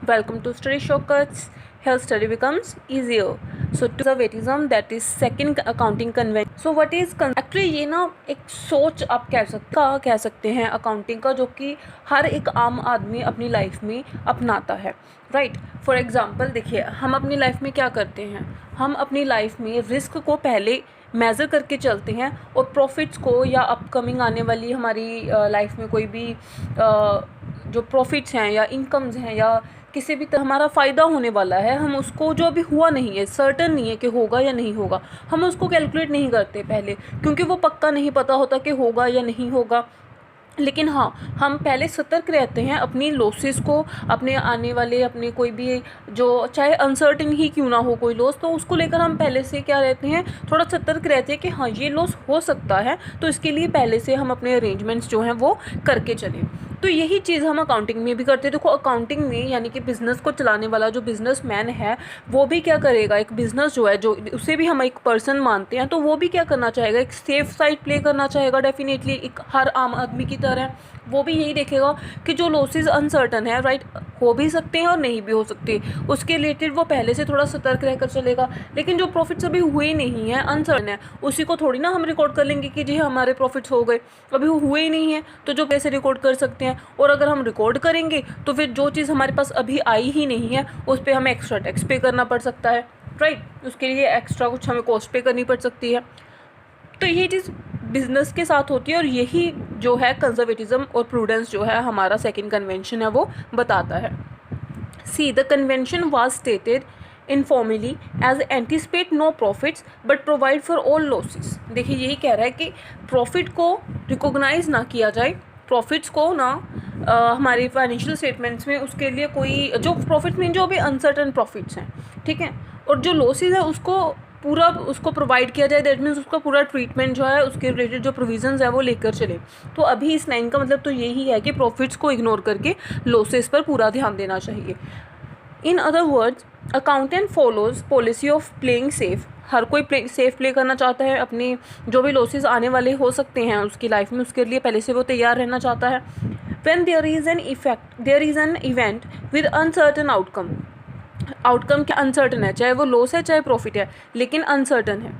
Welcome to Study Shortcuts. Here study becomes easier. So conservatism, that is second accounting convention. So what is actually ये ना एक सोच आप कह सकते हैं अकाउंटिंग का, जो कि हर एक आम आदमी अपनी लाइफ में अपनाता है, राइट। फॉर एग्जांपल देखिए, हम अपनी लाइफ में क्या करते हैं, हम अपनी लाइफ में रिस्क को पहले मेज़र करके चलते हैं और प्रॉफिट्स को या अपकमिंग आने वाली हमारी लाइफ में कोई भी जो प्रॉफिट्स हैं या इनकम्स हैं या किसी भी तरह हमारा फ़ायदा होने वाला है, हम उसको जो अभी हुआ नहीं है, सर्टन नहीं है कि होगा या नहीं होगा, हम उसको कैलकुलेट नहीं करते पहले, क्योंकि वो पक्का नहीं पता होता कि होगा या नहीं होगा। लेकिन हाँ, हम पहले सतर्क रहते हैं अपनी लॉसेस को, अपने आने वाले अपने कोई भी जो चाहे अनसर्टेन ही क्यों ना हो कोई लॉस, तो उसको लेकर हम पहले से क्या रहते हैं, थोड़ा सतर्क रहते हैं कि हाँ ये लॉस हो सकता है, तो इसके लिए पहले से हम अपने अरेंजमेंट्स जो हैं वो करके चलें। तो यही चीज़ हम अकाउंटिंग में भी करते हैं। देखो अकाउंटिंग में यानी कि बिज़नेस को चलाने वाला जो बिज़नेसमैन है वो भी क्या करेगा, एक बिज़नेस जो है जो उसे भी हम एक पर्सन मानते हैं, तो वो भी क्या करना चाहेगा, एक सेफ साइड प्ले करना चाहेगा डेफिनेटली, एक हर आम आदमी की तरह वो भी यही देखेगा कि जो लॉसेस अनसर्टन है, राइट, हो भी सकते हैं और नहीं भी हो सकते, उसके रिलेटेड वो पहले से थोड़ा सतर्क रहकर चलेगा। लेकिन जो प्रॉफिट्स अभी हुए नहीं हैं, अनसर्टन है, उसी को थोड़ी ना हम रिकॉर्ड कर लेंगे कि जी हमारे प्रॉफिट्स हो गए, अभी वो हुए ही नहीं हैं, तो जो पैसे रिकॉर्ड कर सकते हैं। और अगर हम रिकॉर्ड करेंगे तो फिर जो चीज़ हमारे पास अभी आई ही नहीं है उस पर हमें एक्स्ट्रा टैक्स पे करना पड़ सकता है, राइट, उसके लिए एक्स्ट्रा कुछ हमें कॉस्ट पे करनी पड़ सकती है। तो ये चीज़ बिजनेस के साथ होती है और यही जो है कंजर्वेटिज्म और प्रूडेंस जो है हमारा सेकंड कन्वेंशन है वो बताता है। See the convention was stated informally as anticipate no profits but provide for all losses. देखिए यही कह रहा है कि प्रॉफिट को रिकॉग्नाइज ना किया जाए, प्रॉफिट्स को ना हमारे फाइनेंशियल स्टेटमेंट्स में उसके लिए कोई जो प्रॉफिट्स में जो भी अनसर्टन प्रॉफिट्स हैं, ठीक है, और जो लॉसेस है उसको पूरा उसको प्रोवाइड किया जाए, दैट मीन्स उसका पूरा ट्रीटमेंट जो है उसके रिलेटेड जो प्रोविजंस है वो लेकर चले। तो अभी इस लाइन का मतलब तो यही है कि प्रॉफिट्स को इग्नोर करके लॉसेस पर पूरा ध्यान देना चाहिए। In other words accountant follows policy of playing safe. हर कोई सेफ प्ले करना चाहता है, अपनी जो भी लॉसेस आने वाले हो सकते हैं उसकी लाइफ में उसके लिए पहले से वो तैयार रहना चाहता है। When there is an event with uncertain outcome, outcome क्या अनसर्टन है, चाहे वो लॉस है चाहे प्रॉफिट है, लेकिन अनसर्टन है।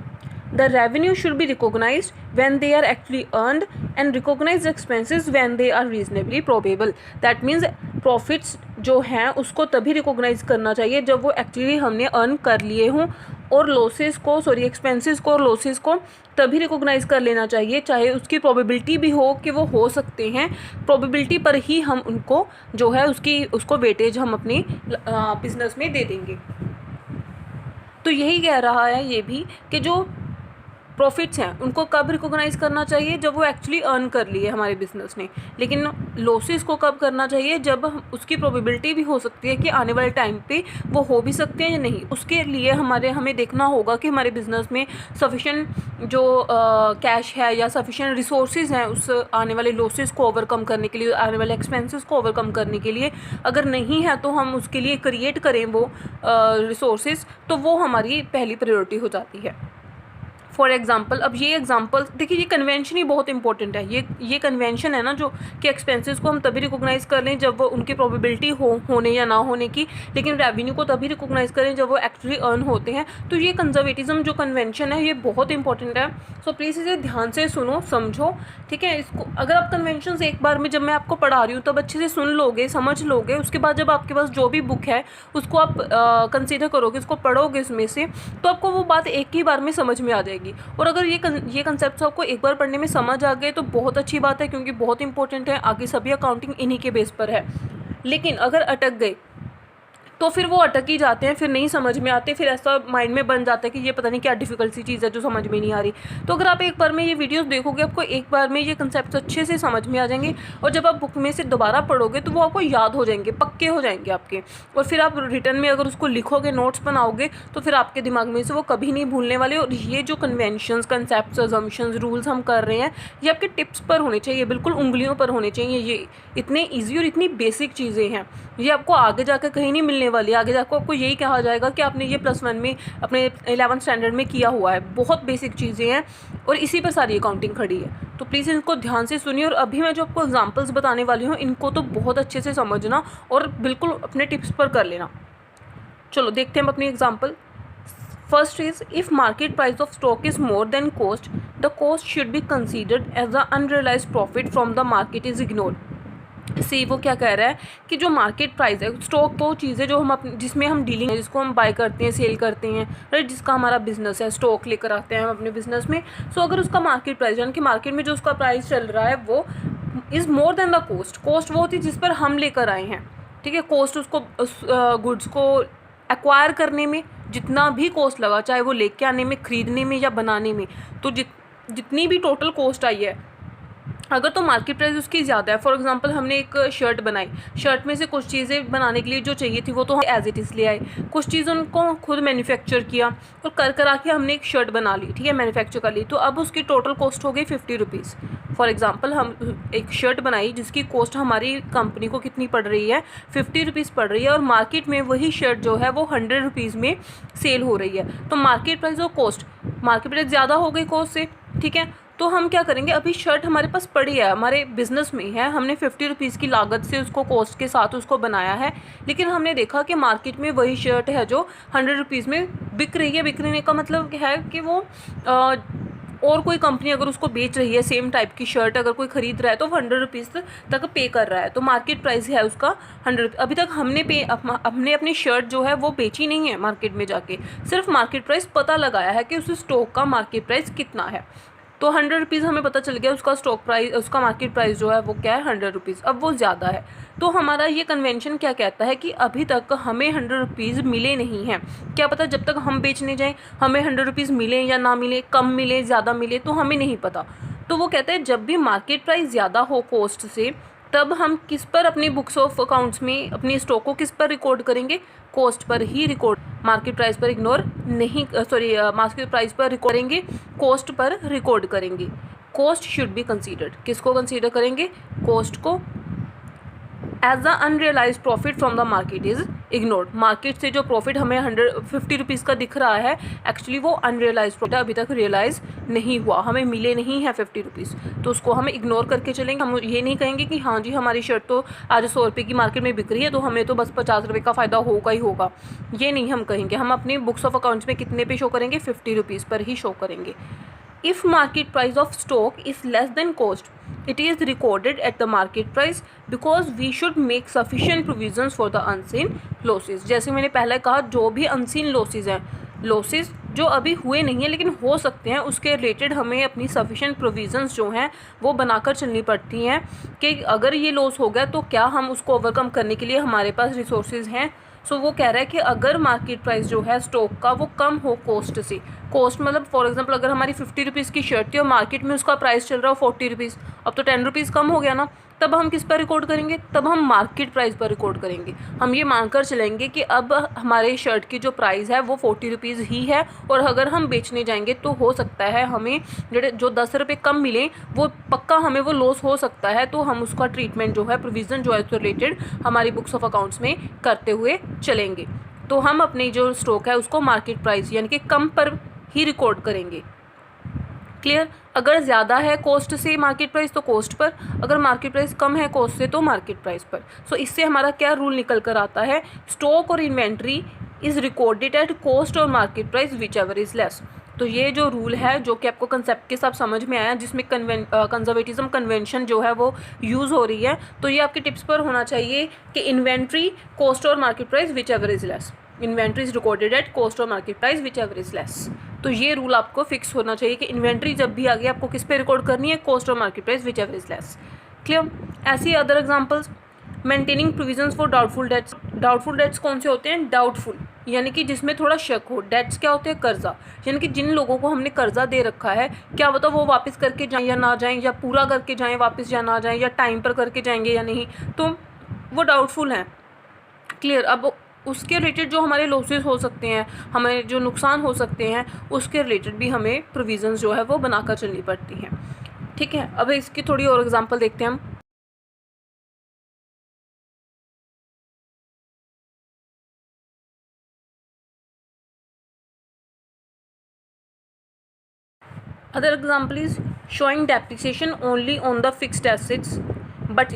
The revenue should be recognised when they are actually earned and recognise expenses when they are reasonably probable. That means profits जो हैं उसको तभी रिकॉग्नाइज करना चाहिए जब वो एक्चुअली हमने अर्न कर लिए हों, और एक्सपेंसेस को और लॉसेस को तभी रिकॉग्नाइज कर लेना चाहिए चाहे उसकी प्रोबेबिलिटी भी हो कि वो हो सकते हैं। प्रोबेबिलिटी पर ही हम उनको जो है उसको वेटेज हम अपनी बिजनेस में दे देंगे। तो यही कह रहा है ये भी कि जो प्रॉफिट्स हैं उनको कब रिकॉग्नाइज करना चाहिए, जब वो एक्चुअली अर्न कर लिए हमारे बिजनेस ने, लेकिन लॉसेस को कब करना चाहिए, जब उसकी प्रोबेबिलिटी भी हो सकती है कि आने वाले टाइम पे वो हो भी सकते हैं या नहीं। उसके लिए हमें देखना होगा कि हमारे बिजनेस में सफिशेंट जो कैश है या सफिशेंट रिसोर्सेज हैं उस आने वाले लॉसेस को ओवरकम करने के लिए, आने वाले एक्सपेंसेस को ओवरकम करने के लिए। अगर नहीं है तो हम उसके लिए क्रिएट करें वो रिसोर्सेज, तो वो हमारी पहली प्रायोरिटी हो जाती है। फॉर एग्जाम्पल, अब ये एग्जाम्पल देखिए, ये कन्वेंशन ही बहुत इंपॉर्टेंट है। ये कन्वेंशन है ना जो कि एक्सपेंसेस को हम तभी रिकॉग्नाइज कर लें जब वो उनकी प्रोबेबिलिटी होने या ना होने की, लेकिन रेवेन्यू को तभी रिकॉग्नाइज करें जब वो एक्चुअली अर्न होते हैं। तो ये कंजर्वेटिज्म जो कन्वेंशन है ये बहुत इंपॉर्टेंट है। सो प्लीज़ इसे ध्यान से सुनो, समझो, ठीक है। इसको अगर आप कन्वेंशन एक बार में जब मैं आपको पढ़ा रही हूँ तब अच्छे से सुन लोगे, समझ लोगे, उसके बाद जब आपके पास जो भी बुक है उसको आप कंसिडर करोगे, उसको पढ़ोगे उसमें से, तो आपको वो बात एक ही बार में समझ में आ जाएगी। और अगर ये कंसेप्ट आपको एक बार पढ़ने में समझ आ गए तो बहुत अच्छी बात है, क्योंकि बहुत इंपॉर्टेंट है, आगे सभी अकाउंटिंग इन्हीं के बेस पर है। लेकिन अगर अटक गए तो फिर वो अटक ही जाते हैं, फिर नहीं समझ में आते, फिर ऐसा माइंड में बन जाता है कि ये पता नहीं क्या डिफिकल्ट सी चीज़ है जो समझ में नहीं आ रही। तो अगर आप एक बार में ये वीडियोस देखोगे आपको एक बार में ये कंसेप्ट अच्छे से समझ में आ जाएंगे, और जब आप बुक में से दोबारा पढ़ोगे तो वो आपको याद हो जाएंगे, पक्के हो जाएंगे आपके, और फिर आप रिटर्न में अगर उसको लिखोगे, नोट्स बनाओगे, तो फिर आपके दिमाग में से वो कभी नहीं भूलने वाले। और ये जो कन्वेंशंस, कंसेप्ट, अजम्पशंस, रूल्स हम कर रहे हैं ये आपके टिप्स पर होने चाहिए, बिल्कुल उंगलियों पर होने चाहिए। ये इतने ईजी और इतनी बेसिक चीज़ें हैं, ये आपको आगे जाकर कहीं नहीं मिलने होने वाली है, आगे जाकर आपको यही कहा जाएगा कि आपने ये +1 में अपने 11th स्टैंडर्ड में किया हुआ है। बहुत बेसिक चीज़ें हैं और इसी पर सारी अकाउंटिंग खड़ी है, तो प्लीज़ इनको ध्यान से सुनिए। और अभी मैं जो आपको एग्जांपल्स बताने वाली हूँ इनको तो बहुत अच्छे से समझना और बिल्कुल अपने टिप्स पर कर लेना। चलो देखते हैं हम अपनी example. First is, if market price of stock is more than cost, the cost should be considered as the unrealized profit from the market is ignored. See वो क्या कह रहा है कि जो मार्केट प्राइस है, स्टॉक वो चीज़ है जो हम अपने जिसमें हम डीलिंग है, जिसको हम बाय करते हैं, सेल करते हैं, राइट, जिसका हमारा बिजनेस है, स्टॉक लेकर आते हैं हम अपने बिजनेस में। सो अगर उसका मार्केट प्राइस यानी कि मार्केट में जो उसका प्राइस चल रहा है वो is more than the cost, cost वो होती है जिस पर हम लेकर आए हैं, ठीक है। कॉस्ट उसको उस गुड्स को एक्वायर करने में जितना भी कॉस्ट लगा, चाहे वो लेके आने में, ख़रीदने में या बनाने में, तो जितनी भी टोटल कॉस्ट आई है, अगर तो मार्केट प्राइस उसकी ज़्यादा है, फॉर एग्जांपल हमने एक शर्ट बनाई, शर्ट में से कुछ चीज़ें बनाने के लिए जो चाहिए थी वो तो हम एज इट इज़ ले आए, कुछ चीज़ें उनको खुद मैन्युफैक्चर किया और करा के हमने एक शर्ट बना ली, ठीक है, मैन्युफैक्चर कर ली, तो अब उसकी टोटल कॉस्ट हो गई 50 रुपीज़। फॉर एग्जांपल हम एक शर्ट बनाई जिसकी कॉस्ट हमारी कंपनी को कितनी पड़ रही है, 50 रुपीज़ पड़ रही है, और मार्केट में वही शर्ट जो है वो 100 रुपीज़ में सेल हो रही है। तो मार्केट प्राइस और कॉस्ट, मार्केट प्राइस ज़्यादा हो गई कॉस्ट से, ठीक है। तो हम क्या करेंगे, अभी शर्ट हमारे पास पड़ी है, हमारे बिजनेस में है, हमने 50 रुपीज़ की लागत से उसको कॉस्ट के साथ उसको बनाया है, लेकिन हमने देखा कि मार्केट में वही शर्ट है जो 100 रुपीज़ में बिक रही है। बिकने का मतलब है कि वो और कोई कंपनी अगर उसको बेच रही है, सेम टाइप की शर्ट अगर कोई ख़रीद रहा है तो वो 100 रुपीज़ तक पे कर रहा है, तो मार्केट प्राइस है उसका 100। अभी तक हमने अपनी शर्ट जो है वो बेची नहीं है मार्केट में जाके, सिर्फ मार्केट प्राइस पता लगाया है कि उस स्टॉक का मार्केट प्राइस कितना है। तो 100 रुपीज़ हमें पता चल गया उसका स्टॉक प्राइस, उसका मार्केट प्राइस जो है वो क्या है, 100 रुपीज़। अब वो ज़्यादा है, तो हमारा ये कन्वेंशन क्या कहता है कि अभी तक हमें 100 रुपीज़ मिले नहीं हैं। क्या पता जब तक हम बेचने जाएं हमें 100 रुपीज़ मिले या ना मिले, कम मिले, ज़्यादा मिले, तो हमें नहीं पता। तो वो कहते हैं जब भी मार्केट प्राइस ज़्यादा हो कॉस्ट से, तब हम किस पर अपनी बुक्स ऑफ अकाउंट्स में अपनी स्टॉक को किस पर रिकॉर्ड करेंगे, कॉस्ट पर ही रिकॉर्ड, मार्केट प्राइस पर इग्नोर नहीं, मार्केट प्राइस पर रिकॉर्ड करेंगे, कॉस्ट पर रिकॉर्ड करेंगे। कॉस्ट शुड बी कंसीडर्ड, किसको कंसीडर करेंगे, कॉस्ट को। As the unrealised profit from the market is ignored, market से जो प्रॉफिट हमें 150 रुपीज़ का दिख रहा है, एक्चुअली वो अनरियलाइज प्रॉफिट अभी तक रियलाइज नहीं हुआ, हमें मिले नहीं है 50 रुपीज़, तो उसको हमें इग्नोर करके चलेंगे। हम ये नहीं कहेंगे कि हाँ जी हमारी शर्ट तो आज 100 रुपये की मार्केट में बिक रही है तो हमें तो बस 50 रुपये का फ़ायदा होगा ही होगा, ये नहीं हम कहेंगे। हम अपनी बुक्स ऑफ अकाउंट्स में कितने पे शो करेंगे, 50 रुपीज़ पर ही शो करेंगे। If market price of stock is less than cost, it is recorded at the market price because we should make sufficient provisions for the unseen losses। जैसे मैंने पहले कहा, जो भी unseen losses हैं, losses जो अभी हुए नहीं हैं लेकिन हो सकते हैं, उसके रिलेटेड हमें अपनी सफिशेंट प्रोविजंस जो हैं वो बनाकर चलनी पड़ती हैं कि अगर ये लॉस हो गया तो क्या हम उसको ओवरकम करने के लिए हमारे पास रिसोर्सेज हैं। सो वो कह रहा है कि अगर मार्केट प्राइस जो है स्टॉक का वो कम हो कॉस्ट से, कॉस्ट मतलब फॉर एग्जांपल अगर हमारी 50 रुपीज़ की शर्ट थी और मार्केट में उसका प्राइस चल रहा हो 40 रुपीज़, अब तो 10 रुपीज़ कम हो गया ना, तब हम किस पर रिकॉर्ड करेंगे, तब हम मार्केट प्राइस पर रिकॉर्ड करेंगे। हम ये मानकर चलेंगे कि अब हमारे शर्ट की जो प्राइस है वो 40 रुपीज़ ही है, और अगर हम बेचने जाएंगे तो हो सकता है हमें जो 10 रुपये कम मिले वो पक्का हमें वो लॉस हो सकता है, तो हम उसका ट्रीटमेंट जो है, प्रोविज़न जो है उससे रिलेटेड हमारी बुक्स ऑफ अकाउंट्स में करते हुए चलेंगे। तो हम अपनी जो स्टॉक है उसको मार्केट प्राइस यानी कि कम पर ही रिकॉर्ड करेंगे। क्लियर, अगर ज़्यादा है कॉस्ट से मार्केट प्राइस तो कॉस्ट पर, अगर मार्केट प्राइस कम है कॉस्ट से तो मार्केट प्राइस पर। सो इससे हमारा क्या रूल निकल कर आता है, स्टॉक और inventory is recorded at cost और market price whichever is less. तो ये जो रूल है जो कि आपको कंसेप्ट के साथ समझ में आया, जिसमें कंजर्वेटिज्म कन्वेंशन जो है वो यूज़ हो रही है, तो ये आपके टिप्स पर होना चाहिए कि इन्वेंट्री, कॉस्ट और market price whichever is less, inventory is recorded at cost और market price whichever is less. तो ये रूल आपको फिक्स होना चाहिए कि इन्वेंट्री जब भी आगे आपको किस पे रिकॉर्ड करनी है, कॉस्ट और market price whichever is less. Clear, ऐसी other examples, maintaining provisions for doubtful debts. Doubtful debts कौन से होते हैं, डाउटफुल यानी कि जिसमें थोड़ा शक हो। डेट्स क्या होते हैं, कर्जा, यानी कि जिन लोगों को हमने कर्जा दे रखा है क्या पता वो वापस करके जाएं या ना जाएं, या पूरा करके जाएं वापस या ना जाएं, या टाइम पर करके जाएंगे या नहीं, तो वो डाउटफुल हैं। क्लियर, अब उसके रिलेटेड जो हमारे लॉसेस हो सकते हैं, हमें जो नुकसान हो सकते हैं, उसके रिलेटेड भी हमें प्रोविजंस जो है वो बनाकर चलनी पड़ती हैं। ठीक है, अब इसकी थोड़ी और एग्जांपल देखते हैं हम। Other example is showing depreciation only on the fixed assets but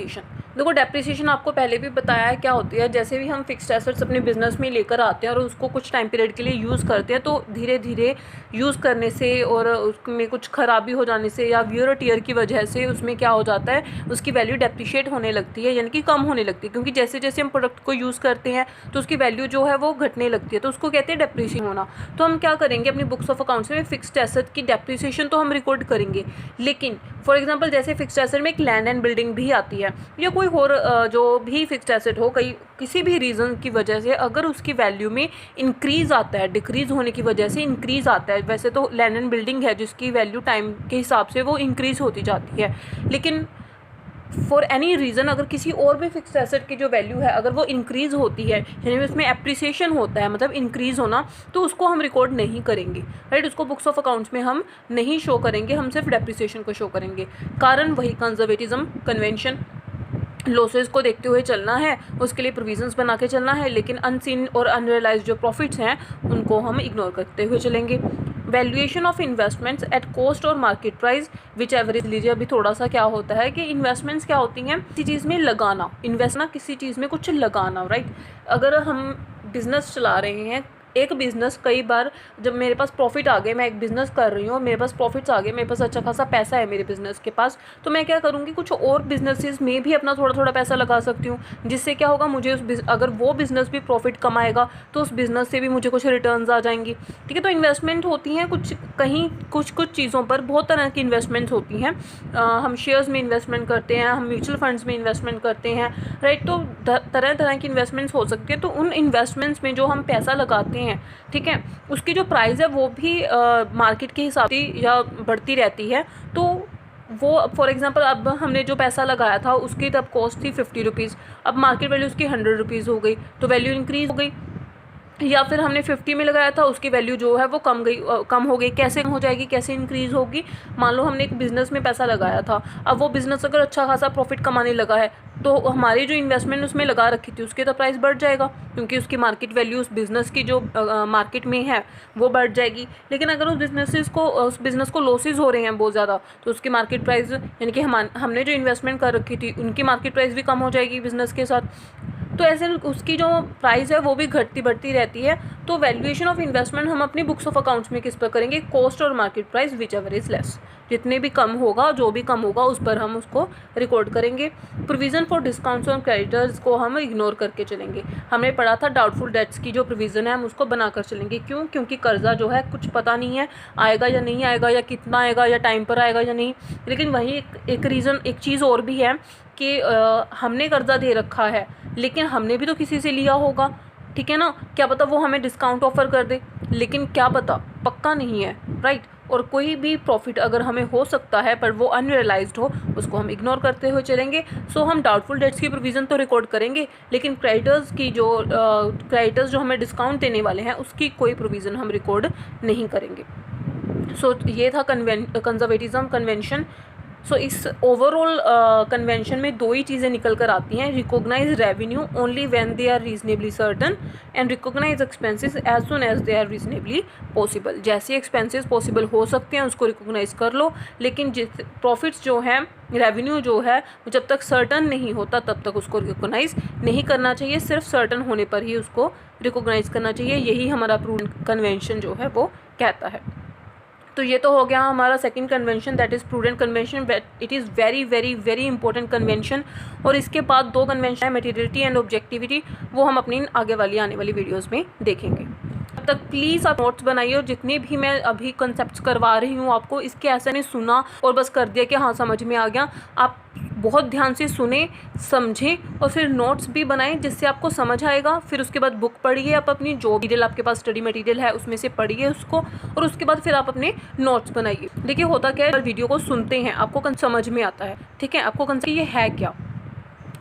देखो डेप्रिसिएशन आपको पहले भी बताया है क्या होती है। जैसे भी हम फिक्स्ड एसेट्स अपने बिजनेस में लेकर आते हैं और उसको कुछ टाइम पीरियड के लिए यूज़ करते हैं, तो धीरे धीरे यूज़ करने से और उसमें कुछ खराबी हो जाने से या वियर और टियर की वजह से उसमें क्या हो जाता है, उसकी वैल्यू डेप्रिशिएट होने लगती है, यानी कि कम होने लगती है। क्योंकि जैसे जैसे हम प्रोडक्ट को यूज़ करते हैं तो उसकी वैल्यू जो है वो घटने लगती है, तो उसको कहते हैं डेप्रिसिएशन होना। तो हम क्या करेंगे, अपनी बुक्स ऑफ अकाउंट्स में फिक्स्ड एसेट की डेप्रिसिएशन तो हम रिकॉर्ड करेंगे, लेकिन फॉर एग्जांपल जैसे फिक्स्ड एसेट में एक लैंड एंड बिल्डिंग भी आती है या कोई और जो भी फिक्स्ड एसेट हो, किसी भी रीज़न की वजह से अगर उसकी वैल्यू में इंक्रीज़ आता है, डिक्रीज़ होने की वजह से इंक्रीज़ आता है। वैसे तो लैंड एंड बिल्डिंग है जिसकी वैल्यू टाइम के हिसाब से वो इंक्रीज़ होती जाती है, लेकिन फॉर एनी रीज़न अगर किसी और भी फिक्स्ड एसेट की जो वैल्यू है अगर वो इंक्रीज़ होती है, यानी उसमें एप्रिसिएशन होता है, मतलब इंक्रीज़ होना, तो उसको हम रिकॉर्ड नहीं करेंगे, राइट। उसको बुक्स ऑफ अकाउंट्स में हम नहीं शो करेंगे, हम सिर्फ डेप्रिसिएशन को शो करेंगे। कारण वही कंजर्वेटिज्म कन्वेंशन, लॉसेस को देखते हुए चलना है, उसके लिए प्रोविजंस बना के चलना है, लेकिन अनसीन और अनरियलाइज्ड जो प्रॉफिट्स हैं उनको हम इग्नोर करते हुए चलेंगे। Valuation of investments eight cost और मार्केट प्राइस विच एवरेज लीजिए। अभी थोड़ा सा क्या होता है कि इन्वेस्टमेंट्स क्या होती हैं, किसी चीज़ में लगाना, इन्वेस्ट ना किसी चीज़ में कुछ लगाना, राइट। अगर हम बिजनेस चला रहे हैं, एक बिज़नेस, कई बार जब मेरे पास प्रॉफिट आ गए, मैं एक बिज़नेस कर रही हूँ, मेरे पास प्रॉफिट्स आ गए, मेरे पास अच्छा खासा पैसा है मेरे बिज़नेस के पास, तो मैं क्या करूँगी, कुछ और बिजनेसेस में भी अपना थोड़ा थोड़ा पैसा लगा सकती हूँ, जिससे क्या होगा, मुझे अगर वो बिज़नेस भी प्रॉफिट कमाएगा तो उस बिज़नेस से भी मुझे कुछ रिटर्न्स आ जाएंगी, ठीक है। तो इन्वेस्टमेंट होती हैं कुछ चीज़ों पर, बहुत तरह की इन्वेस्टमेंट्स होती हैं। हम शेयर्स में इन्वेस्टमेंट करते हैं, हम म्यूचुअल फंड्स में इन्वेस्टमेंट करते हैं, राइट। तो तरह तरह की इन्वेस्टमेंट्स हो सकती है। तो उन इन्वेस्टमेंट्स में जो हम पैसा लगाते हैं, ठीक है, उसकी जो प्राइस है वो भी मार्केट के हिसाब से या बढ़ती रहती है। तो वो फॉर एग्जांपल अब हमने जो पैसा लगाया था उसकी तब कॉस्ट थी 50 रुपीज़, अब मार्केट वैल्यू उसकी 100 रुपीज़ हो गई, तो वैल्यू इंक्रीज़ हो गई। या फिर हमने 50 में लगाया था, उसकी वैल्यू जो है वो कम हो गई। कैसे हो जाएगी, कैसे इंक्रीज़ होगी, मान लो हमने एक बिज़नेस में पैसा लगाया था, अब वो बिज़नेस अगर अच्छा खासा प्रॉफिट कमाने लगा है तो हमारी जो इन्वेस्टमेंट उसमें लगा रखी थी उसके तो प्राइस बढ़ जाएगा, क्योंकि उसकी मार्केट वैल्यू उस बिज़नेस की जो मार्केट में है वो बढ़ जाएगी। लेकिन अगर उस बिज़नेस को लॉसेज हो रहे हैं बहुत ज़्यादा, तो उसकी मार्केट प्राइस, यानी कि हमने जो इन्वेस्टमेंट कर रखी थी उनकी मार्केट प्राइस भी कम हो जाएगी बिज़नेस के साथ। तो ऐसे उसकी जो प्राइस है वो भी घटती बढ़ती रहती है। तो वैल्यूएशन ऑफ इन्वेस्टमेंट हम अपनी बुक्स ऑफ अकाउंट्स में किस पर करेंगे, कॉस्ट और market price whichever is less, जितने भी कम होगा, जो भी कम होगा उस पर हम उसको रिकॉर्ड करेंगे। Provision for discounts on creditors को हम इग्नोर करके चलेंगे। हमने पढ़ा था डाउटफुल डेट्स की जो प्रोविज़न है हम उसको बनाकर चलेंगे। क्यों, क्योंकि कर्जा जो है कुछ पता नहीं है आएगा या नहीं आएगा, या कितना आएगा, या टाइम पर आएगा या नहीं। लेकिन वहीं एक रीज़न, एक चीज़ और भी है कि हमने कर्जा दे रखा है, लेकिन हमने भी तो किसी से लिया होगा, ठीक है ना। क्या पता वो हमें डिस्काउंट ऑफर कर दे, लेकिन क्या पता, पक्का नहीं है, राइट। और कोई भी प्रॉफिट अगर हमें हो सकता है पर वो अनरियलाइज्ड हो, उसको हम इग्नोर करते हुए चलेंगे। सो हम डाउटफुल डेट्स की प्रोविज़न तो रिकॉर्ड करेंगे, लेकिन क्रेडिटर्स जो हमें डिस्काउंट देने वाले हैं उसकी कोई प्रोविज़न हम रिकॉर्ड नहीं करेंगे। सो ये था कंजर्वेटिज्म कन्वेंशन। सो इस ओवरऑल कन्वेंशन में दो ही चीज़ें निकल कर आती हैं, recognise revenue only when they are reasonably certain and recognise expenses as soon as they are reasonably possible. जैसे एक्सपेंसेस पॉसिबल हो सकते हैं उसको रिकॉग्नाइज कर लो, लेकिन जिस प्रॉफिट्स जो हैं, रेवेन्यू जो है, जब तक सर्टन नहीं होता तब तक उसको रिकॉग्नाइज नहीं करना चाहिए, सिर्फ सर्टन होने पर ही उसको रिकॉग्नाइज करना चाहिए। यही हमारा प्रूडेंट कन्वेंशन जो है वो कहता है। तो ये तो हो गया हमारा second convention, that is prudent convention. It is very very very important convention. और इसके बाद दो कन्वेंशन है, मटेरियलिटी एंड ऑब्जेक्टिविटी, वो हम अपनी आने वाली वीडियोज़ में देखेंगे। तब तक प्लीज़ आप नोट्स बनाइए, और जितने भी मैं अभी कंसेप्ट्स करवा रही हूँ आपको, इसके ऐसा नहीं सुना और बस कर दिया कि हाँ समझ में आ गया। आप बहुत ध्यान से सुने, समझें और फिर नोट्स भी बनाएं, जिससे आपको समझ आएगा। फिर उसके बाद बुक पढ़िए, आप अपनी जो मटीरियल आपके पास स्टडी मटीरियल है उसमें से पढ़िए उसको, और उसके बाद फिर आप अपने नोट्स बनाइए। देखिए होता क्या है, वीडियो को सुनते हैं आपको समझ में आता है, ठीक है, आपको कंसेप्ट ये है क्या।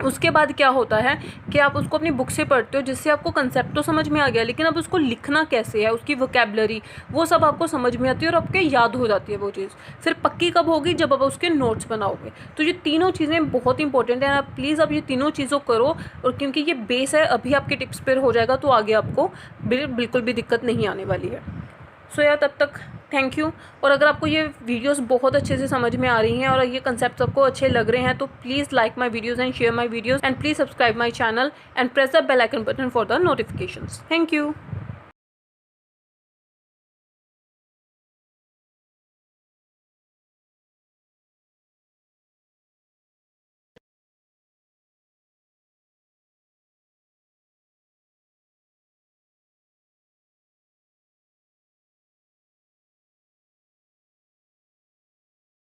उसके बाद क्या होता है कि आप उसको अपनी बुक से पढ़ते हो, जिससे आपको कंसेप्ट तो समझ में आ गया, लेकिन अब उसको लिखना कैसे है, उसकी वोकैबुलरी वो सब आपको समझ में आती है और आपके याद हो जाती है वो चीज़। फिर पक्की कब होगी, जब आप उसके नोट्स बनाओगे। तो ये तीनों चीज़ें बहुत इंपॉर्टेंट हैं। आप प्लीज़ आप ये तीनों चीज़ों करो, और क्योंकि ये बेस है, अभी आपके टिप्स पर हो जाएगा तो आगे आपको बिल्कुल भी दिक्कत नहीं आने वाली है। सो यार तब तक थैंक यू। और अगर आपको ये वीडियोस बहुत अच्छे से समझ में आ रही हैं और ये कंसेप्ट आपको अच्छे लग रहे हैं तो please like my videos and share my videos and please subscribe my channel and press the bell icon button for the notifications. Thank you.